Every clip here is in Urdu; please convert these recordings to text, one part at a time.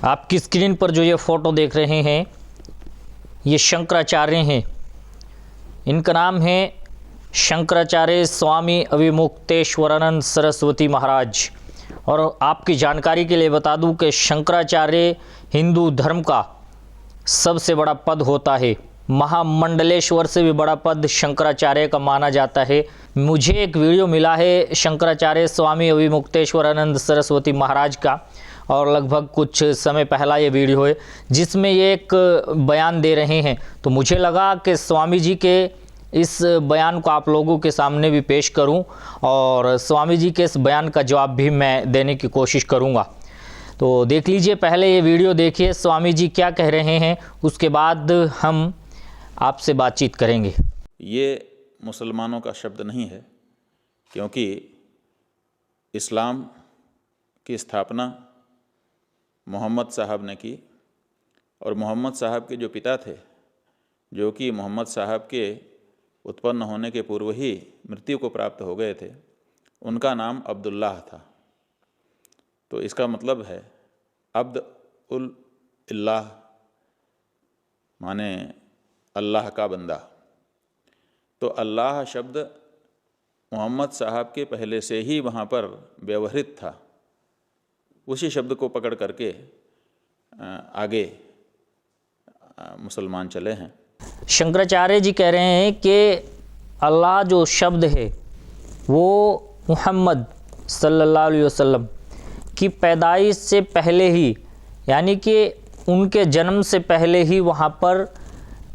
آپ کی اسکرین پر جو یہ فوٹو دیکھ رہے ہیں یہ شنکراچاریہ ہیں. ان کا نام ہے شنکراچاریہ سوامی اویمکتیشورانند سرسوتی مہاراج. اور آپ کی جانکاری کے لیے بتا دوں کہ شنکراچاریہ ہندو دھرم کا سب سے بڑا پد ہوتا ہے. مہا منڈلیشور سے بھی بڑا پد شنکراچاریہ کا مانا جاتا ہے. مجھے ایک ویڈیو ملا ہے شنکراچاریہ سوامی اویمکتیشورانند سرسوتی مہاراج کا، اور لگ بھگ کچھ سمے پہلا یہ ویڈیو ہے جس میں یہ ایک بیان دے رہے ہیں. تو مجھے لگا کہ سوامی جی کے اس بیان کو آپ لوگوں کے سامنے بھی پیش کروں، اور سوامی جی کے اس بیان کا جواب بھی میں دینے کی کوشش کروں گا. تو دیکھ لیجئے، پہلے یہ ویڈیو دیکھیے سوامی جی کیا کہہ رہے ہیں، اس کے بعد ہم آپ سے بات چیت کریں گے. یہ مسلمانوں کا شبد نہیں ہے، کیونکہ اسلام کی استھاپنا محمد صاحب نے کی، اور محمد صاحب کے جو پتا تھے، جو کہ محمد صاحب کے اتپن ہونے کے پورو ہی مرتیو کو پراپت ہو گئے تھے، ان کا نام عبداللہ تھا. تو اس کا مطلب ہے عبد اللہ، مانے اللہ کا بندہ. تو اللہ شبد محمد صاحب کے پہلے سے ہی وہاں پر ویوہرت تھا. اسی شبد کو پکڑ کر کے آگے مسلمان چلے ہیں. شنکراچاریہ جی کہہ رہے ہیں کہ اللہ جو شبد ہے وہ محمد صلی اللہ علیہ وسلم کی پیدائش سے پہلے ہی، یعنی کہ ان کے جنم سے پہلے ہی وہاں پر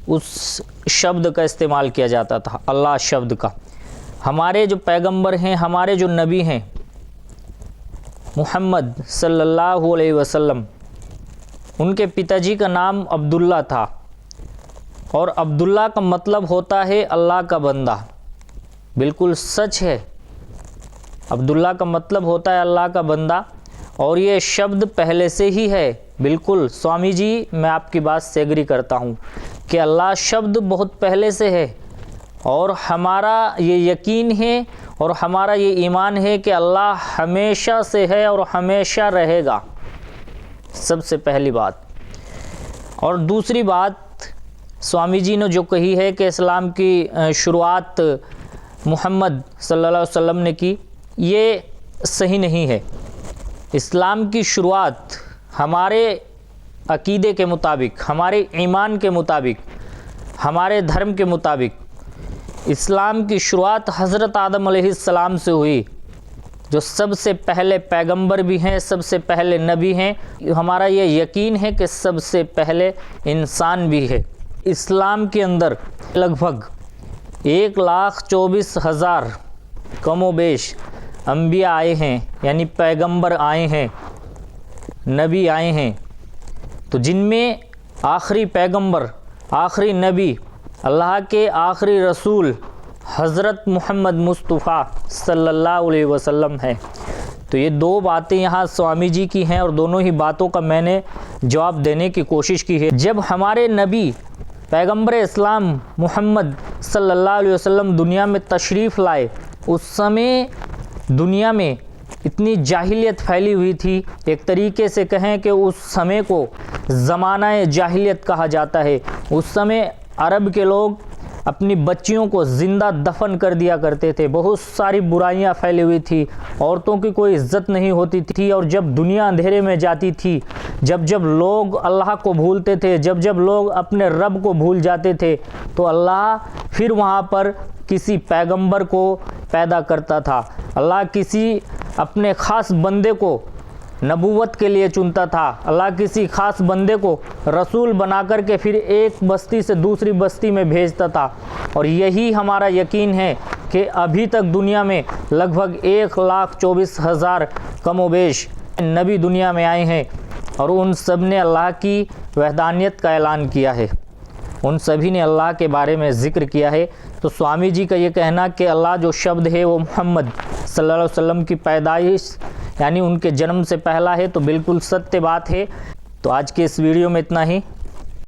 اس شبد کا استعمال کیا جاتا تھا، اللہ شبد کا. ہمارے جو پیغمبر ہیں، ہمارے جو نبی ہیں محمد صلی اللہ علیہ وسلم، ان کے پتا جی کا نام عبداللہ تھا، اور عبداللہ کا مطلب ہوتا ہے اللہ کا بندہ. بالکل سچ ہے، عبداللہ کا مطلب ہوتا ہے اللہ کا بندہ، اور یہ شبد پہلے سے ہی ہے. بالکل سوامی جی، میں آپ کی بات سے ایگری کرتا ہوں کہ اللہ شبد بہت پہلے سے ہے، اور ہمارا یہ یقین ہے اور ہمارا یہ ایمان ہے کہ اللہ ہمیشہ سے ہے اور ہمیشہ رہے گا. سب سے پہلی بات. اور دوسری بات سوامی جی نے جو کہی ہے کہ اسلام کی شروعات محمد صلی اللہ علیہ وسلم نے کی، یہ صحیح نہیں ہے. اسلام کی شروعات ہمارے عقیدے کے مطابق، ہمارے ایمان کے مطابق، ہمارے دھرم کے مطابق اسلام کی شروعات حضرت آدم علیہ السلام سے ہوئی، جو سب سے پہلے پیغمبر بھی ہیں، سب سے پہلے نبی ہیں. ہمارا یہ یقین ہے کہ سب سے پہلے انسان بھی ہے. اسلام کے اندر لگ بھگ 1,24,000 کم و بیش انبیاء آئے ہیں، یعنی پیغمبر آئے ہیں، نبی آئے ہیں. تو جن میں آخری پیغمبر، آخری نبی، اللہ کے آخری رسول حضرت محمد مصطفیٰ صلی اللہ علیہ وسلم ہے. تو یہ دو باتیں یہاں سوامی جی کی ہیں، اور دونوں ہی باتوں کا میں نے جواب دینے کی کوشش کی ہے. جب ہمارے نبی پیغمبر اسلام محمد صلی اللہ علیہ وسلم دنیا میں تشریف لائے، اس سمے دنیا میں اتنی جاہلیت پھیلی ہوئی تھی. ایک طریقے سے کہیں کہ اس سمے کو زمانہ جاہلیت کہا جاتا ہے. اس سمے عرب کے لوگ اپنی بچیوں کو زندہ دفن کر دیا کرتے تھے. بہت ساری برائیاں پھیلی ہوئی تھی، عورتوں کی کوئی عزت نہیں ہوتی تھی. اور جب دنیا اندھیرے میں جاتی تھی، جب لوگ اللہ کو بھولتے تھے، جب لوگ اپنے رب کو بھول جاتے تھے، تو اللہ پھر وہاں پر کسی پیغمبر کو پیدا کرتا تھا. اللہ کسی اپنے خاص بندے کو نبوت کے لیے چنتا تھا. اللہ کسی خاص بندے کو رسول بنا کر کے پھر ایک بستی سے دوسری بستی میں بھیجتا تھا. اور یہی ہمارا یقین ہے کہ ابھی تک دنیا میں لگ بھگ 1,24,000 کم و بیش نبی دنیا میں آئے ہیں، اور ان سب نے اللہ کی وحدانیت کا اعلان کیا ہے، ان سبھی نے اللہ کے بارے میں ذکر کیا ہے. تو سوامی جی کا یہ کہنا کہ اللہ جو شبد ہے وہ محمد صلی اللہ علیہ وسلم کی پیدائش یعنی ان کے جنم سے پہلا ہے، تو بالکل ستیہ بات ہے. تو آج کے اس ویڈیو میں اتنا ہی.